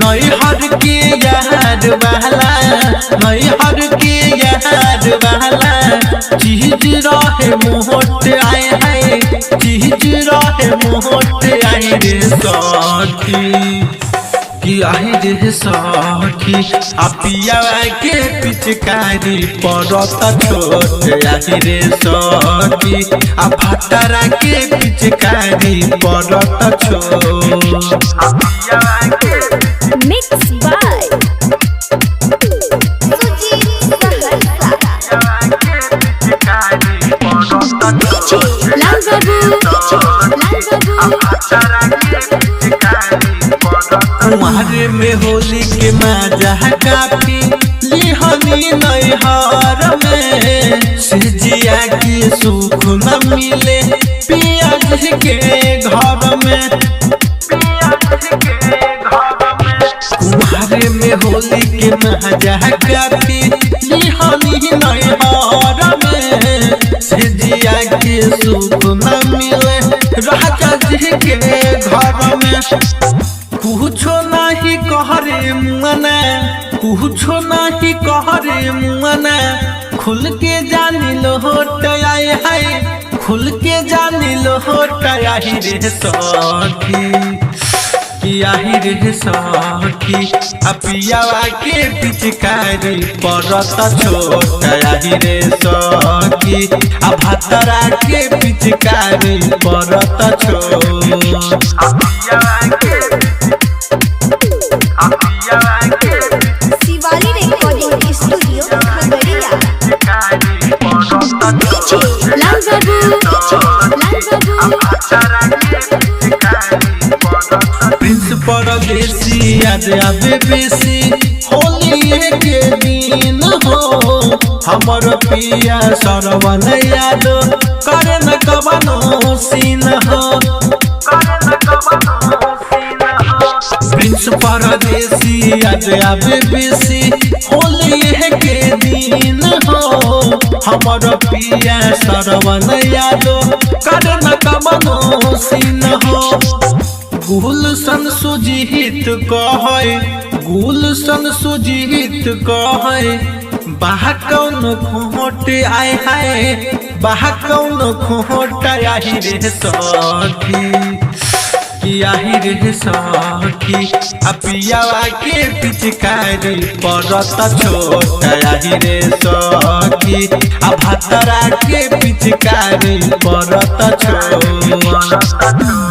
नैहर के यार वाला नैहर के यार वाला चीज रहे मोहट आए है चीज रहे मोहट आए रे सखी कि आए रे सखी पिया के पिचकारी पड़त छोट आए रे सखी फटरा के पिचकारी पड़त छोट Mixed by तुम्हारे में होली के मजा काफी लिहनी नैहर में सिजिया की सुख न मिले पिया के घर में तुम्हारे में होली के मजा काफी लिहनी नैहर में सिजिया की सुख न मिले राजा जी के घर में कुछो नहीं कहरे मुआना कुछो नहीं कहरे मुआना खुल के जानी लोट आए है खुल के जानी लोट आई रे सखी आई रे सखी पिया के पिचकारी पड़त छोट आई रे सखी भतरा के पिचकारी पड़त छोट Shivali recording studio Khagaria. Prince परदेसी याद आवे बेसी होली के दिन हो हमर पिया सरवन याद करे न कवनो सीन हो प्रिंस परदेसी याद आवे बेसी होली के दिन हो हमर पिया सरवन याद करे न कवनो सीन हो गुलशन सुजीत कहे गुलशन सुजीत कहे बाह कौन खोट आए है बाह कौन खोट आई रे सखी आई रे सखी पिया के पिचकारी पड़त छोट आई रे सखी भतरा के पिचकारी पड़त छोट।